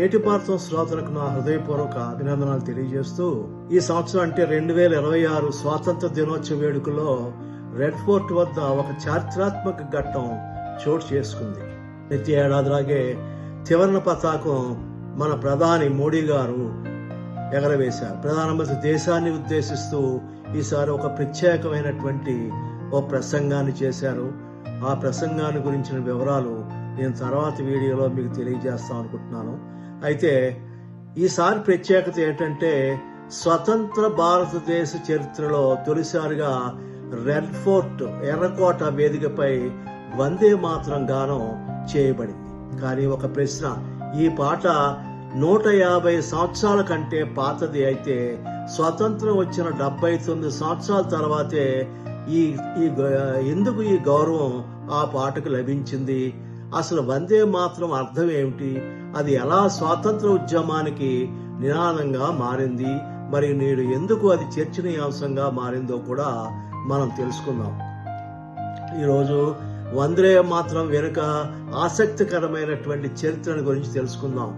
నేటి భారతం శ్రోతలకు నా హృదయపూర్వక అభినందనలు తెలియజేస్తూ, ఈ సంవత్సరం అంటే 2026 స్వాతంత్ర దినోత్సవ వేడుకలో రెడ్ ఫోర్ట్ వద్ద ఒక చారిత్రాత్మక ఘట్టం చోటు చేసుకుంది. ప్రతి ఏడాదిలాగే త్రివర్ణ పతాకం మన ప్రధాని మోడీ గారు ఎగరవేశారు. ప్రధానమంత్రి దేశాన్ని ఉద్దేశిస్తూ ఈసారి ఒక ప్రత్యేకమైనటువంటి ప్రసంగాన్ని చేశారు. ఆ ప్రసంగాన్ని గురించిన వివరాలు నేను తర్వాత వీడియోలో మీకు తెలియజేస్తాం అనుకుంటున్నాను. అయితే ఈసారి ప్రత్యేకత ఏంటంటే, స్వతంత్ర భారతదేశ చరిత్రలో తొలిసారిగా రెడ్ ఫోర్ట్ ఎర్రకోట వేదికపై వందే మాతరం గానం చేయబడింది. కానీ ఒక ప్రశ్న, ఈ పాట 150 సంవత్సరాల కంటే పాతది అయితే స్వతంత్రం వచ్చిన 79 సంవత్సరాల తర్వాతే ఎందుకు ఈ గౌరవం ఆ పాటకు లభించింది? అసలు వందే మాతరం అర్థం ఏమిటి? అది ఎలా స్వాతంత్ర ఉద్యమానికి నినాదంగా మారింది? మరి నేడు ఎందుకు అది చర్చనీయాంశంగా మారిందో కూడా మనం తెలుసుకుందాం. ఈరోజు వందే మాతరం వెనుక ఆసక్తికరమైనటువంటి చరిత్రను గురించి తెలుసుకుందాం.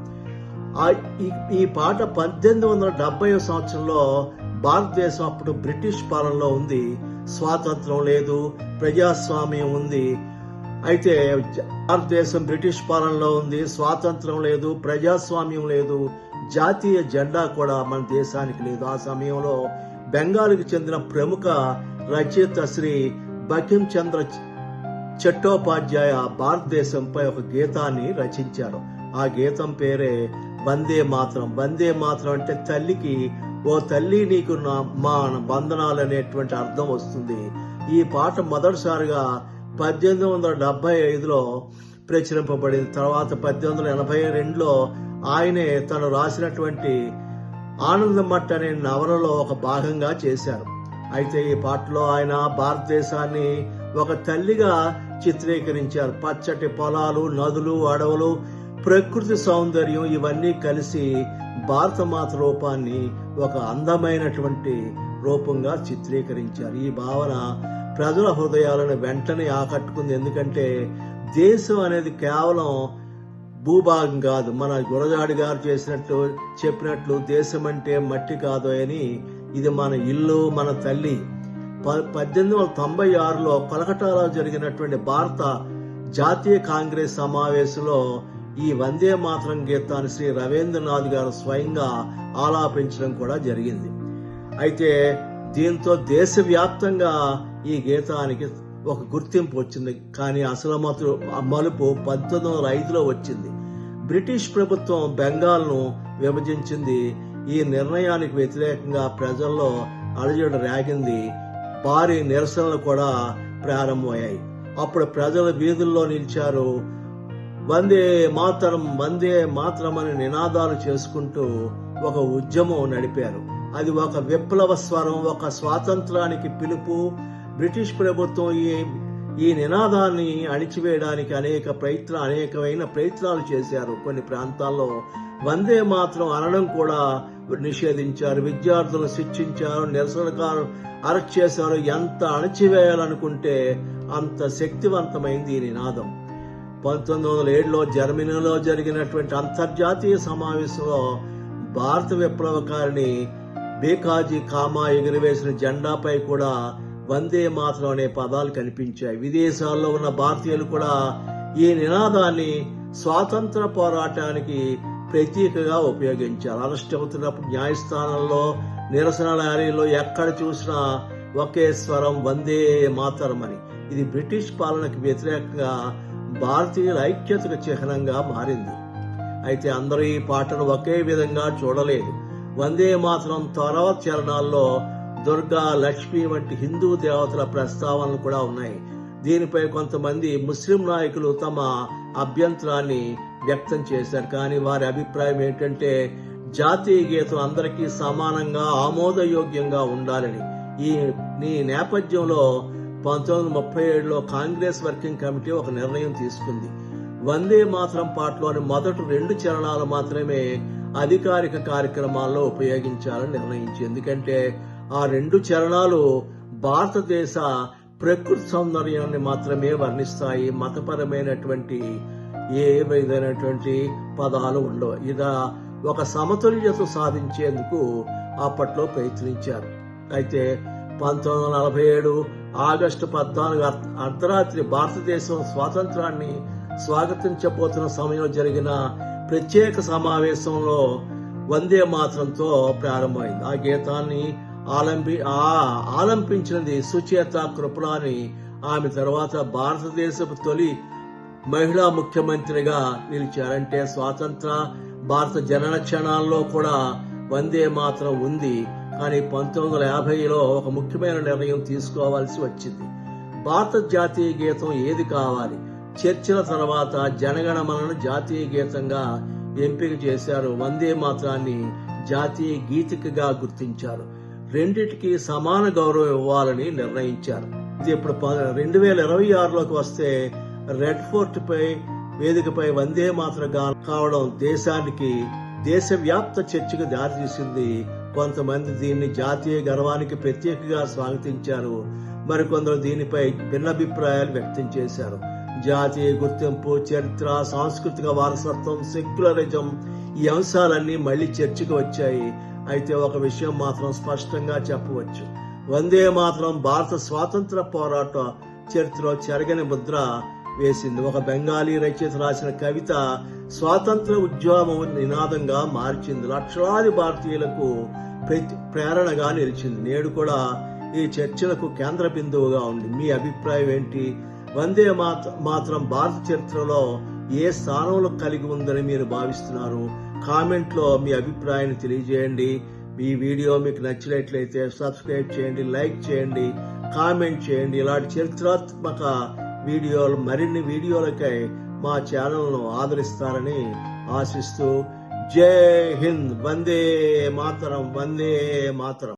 ఈ పాట 1870 సంవత్సరంలో భారతదేశం అప్పుడు బ్రిటిష్ పాలనలో ఉంది. స్వాతంత్రం లేదు, ప్రజాస్వామ్యం ఉంది. అయితే భారతదేశం బ్రిటిష్ పాలనలో ఉంది, స్వాతంత్రం లేదు, ప్రజాస్వామ్యం లేదు, జాతీయ జెండా కూడా మన దేశానికి లేదు. ఆ సమయంలో బెంగాల్కి చెందిన ప్రముఖ రచయిత శ్రీ బంకిం చంద్ర చట్టోపాధ్యాయ భారతదేశంపై ఒక గీతాన్ని రచించారు. ఆ గీతం పేరే వందే మాతరం. వందే మాతరం అంటే తల్లికి, ఓ తల్లి నీకు మా వందనాలు అనేటువంటి అర్థం వస్తుంది. ఈ పాట మొదటిసారిగా 1875లో ప్రచురింపబడింది. తర్వాత 1882లో ఆయనే తను రాసినటువంటి ఆనందమఠ్ అనే నవలలో ఒక భాగంగా చేశారు. అయితే ఈ పాటలో ఆయన భారతదేశాన్ని ఒక తల్లిగా చిత్రీకరించారు. పచ్చటి పొలాలు, నదులు, అడవులు, ప్రకృతి సౌందర్యం ఇవన్నీ కలిసి భారతమాత రూపాన్ని ఒక అందమైనటువంటి రూపంగా చిత్రీకరించారు. ఈ భావన ప్రజల హృదయాలను వెంటనే ఆకట్టుకుంది. ఎందుకంటే దేశం అనేది కేవలం భూభాగం కాదు. మన గురజాడి గారు చెప్పినట్లు దేశం అంటే మట్టి కాదు అని, ఇది మన ఇల్లు, మన తల్లి. 1896లో కోల్కతాలో జరిగినటువంటి భారత జాతీయ కాంగ్రెస్ సమావేశంలో ఈ వందే మాతరం గీతాన్ని శ్రీ రవీంద్రనాథ్ గారు స్వయంగా ఆలాపించడం కూడా జరిగింది. అయితే దీంతో దేశవ్యాప్తంగా ఈ గీతానికి ఒక గుర్తింపు వచ్చింది. కానీ అసలు మలుపు 1905లో వచ్చింది. బ్రిటిష్ ప్రభుత్వం బెంగాల్ను విభజించింది. ఈ నిర్ణయానికి వ్యతిరేకంగా ప్రజల్లో అలజడి రేగింది. భారీ నిరసనలు కూడా ప్రారంభమయ్యాయి. అప్పుడు ప్రజలు వీధుల్లో నిలిచారు. వందే మాతరం, వందే మాతరం అని నినాదాలు చేసుకుంటూ ఒక ఉద్యమం నడిపారు. అది ఒక విప్లవ స్వరం, ఒక స్వాతంత్రానికి పిలుపు. బ్రిటిష్ ప్రభుత్వం ఈ నినాదాన్ని అణిచివేయడానికి అనేకమైన ప్రయత్నాలు చేశారు. కొన్ని ప్రాంతాల్లో వందే మాతరం అనడం కూడా నిషేధించారు. విద్యార్థులను శిక్షించారు, నిరసనకారులు అరెస్ట్ చేశారు. ఎంత అణచివేయాలనుకుంటే అంత శక్తివంతమైంది ఈ నినాదం. 1907లో జర్మనీలో జరిగినటువంటి అంతర్జాతీయ సమావేశంలో భారత విప్లవకారిణి బేకాజీ కామా ఎగురవేసిన జెండాపై కూడా వందే మాతరం అనే పదాలు కనిపించాయి. విదేశాల్లో ఉన్న భారతీయులు కూడా ఈ నినాదాన్ని స్వాతంత్ర పోరాటానికి ప్రతీకగా ఉపయోగించారు. అరెస్ట్ అవుతున్నప్పుడు న్యాయస్థానంలో, నిరసన ర్యాలీలో ఎక్కడ చూసినా ఒకే స్వరం వందే మాతరం అని. ఇది బ్రిటిష్ పాలనకు వ్యతిరేకంగా భారతీయుల ఐక్యతకు చిహ్నంగా మారింది. అయితే అందరూ ఈ పాటను ఒకే విధంగా చూడలేదు. వందే మాతరం తర్వాత చరణాల్లో దుర్గా, లక్ష్మి వంటి హిందూ దేవతల ప్రస్తావనలు కూడా ఉన్నాయి. దీనిపై కొంతమంది ముస్లిం నాయకులు తమ అభ్యంతరాన్ని వ్యక్తం చేశారు. కానీ వారి అభిప్రాయం ఏంటంటే జాతీయ గీతం అందరికీ సమానంగా ఆమోదయోగ్యంగా ఉండాలని. ఈ నేపథ్యంలో 1937లో కాంగ్రెస్ వర్కింగ్ కమిటీ ఒక నిర్ణయం తీసుకుంది. వందే మాతరం పాటలోని మొదటి 2 చరణాలు మాత్రమే అధికారిక కార్యక్రమాల్లో ఉపయోగించాలని నిర్ణయించింది. ఎందుకంటే ఆ 2 చరణాలు భారతదేశ ప్రకృతి సౌందర్యాన్ని మాత్రమే వర్ణిస్తాయి. మతపరమైనటువంటి ఏ విధమైనటువంటి పదాలు ఉండవు. ఇలా ఒక సమతుల్యత సాధించేందుకు అప్పట్లో ప్రయత్నించారు. అయితే 1947 ఆగస్టు 14 అర్ధరాత్రి భారతదేశం స్వాతంత్రాన్ని స్వాగతించబోతున్న సమయంలో జరిగిన ప్రత్యేక సమావేశంలో వందే మాతరంతో ప్రారంభమైంది. ఆ గీతాన్ని ఆలంపించినది సుచేత కృపలాని. ఆమె తర్వాత భారతదేశపు తొలి మహిళా ముఖ్యమంత్రిగా నిలిచారంటే స్వాతంత్ర భారత జనన క్షణాల్లో కూడా వందే మాతరం ఉంది. కానీ 1950లో ఒక ముఖ్యమైన నిర్ణయం తీసుకోవాల్సి వచ్చింది. భారత జాతీయ గీతం ఏది కావాలి? చర్చల తర్వాత జనగణమనను జాతీయ గీతంగా ఎంపిక చేశారు. వందే మాతరాన్ని జాతీయ గీతికగా గుర్తించారు. రెండిటికి సమాన గౌరవం ఇవ్వాలని నిర్ణయించారు. ఇది ఇప్పుడు 2026లోకి వస్తే రెడ్ ఫోర్ట్ వేదికపై వందే మాతర గానం కావడం దేశవ్యాప్త చర్చకు దారితీసింది. కొంతమంది దీన్ని జాతీయ గర్వానికి ప్రత్యేకంగా స్వాగతించారు. మరికొందరు దీనిపై భిన్నాభిప్రాయాలు వ్యక్తం చేశారు. జాతీయ గుర్తింపు, చరిత్ర, సాంస్కృతిక వారసత్వం, సెక్యులరిజం ఈ అంశాలన్నీ మళ్లీ చర్చకు వచ్చాయి. అయితే ఒక విషయం మాత్రం స్పష్టంగా చెప్పవచ్చు. వందే మాతరం భారత స్వాతంత్ర పోరాట చరిత్రలో చెరగని ముద్ర వేసింది. ఒక బెంగాలీ రచయిత రాసిన కవిత స్వాతంత్ర ఉద్యమం నినాదంగా మార్చింది. లక్షలాది భారతీయులకు ప్రేరణగా నిలిచింది. నేడు కూడా ఈ చర్చలకు కేంద్ర బిందువుగా ఉంది. మీ అభిప్రాయం ఏంటి? వందే మాతరం భారత చరిత్రలో ఏ స్థానంలో కలిగి ఉందని మీరు భావిస్తున్నారు? కామెంట్ లో మీ అభిప్రాయాన్ని తెలియజేయండి. ఈ వీడియో మీకు నచ్చినట్లయితే సబ్స్క్రైబ్ చేయండి, లైక్ చేయండి, కామెంట్ చేయండి. ఇలాంటి చరిత్రాత్మక వీడియోలు మరిన్ని వీడియోలకై మా ఛానల్ను ఆదరిస్తారని ఆశిస్తూ జై హింద్. వందే మాతరం, వందే మాతరం.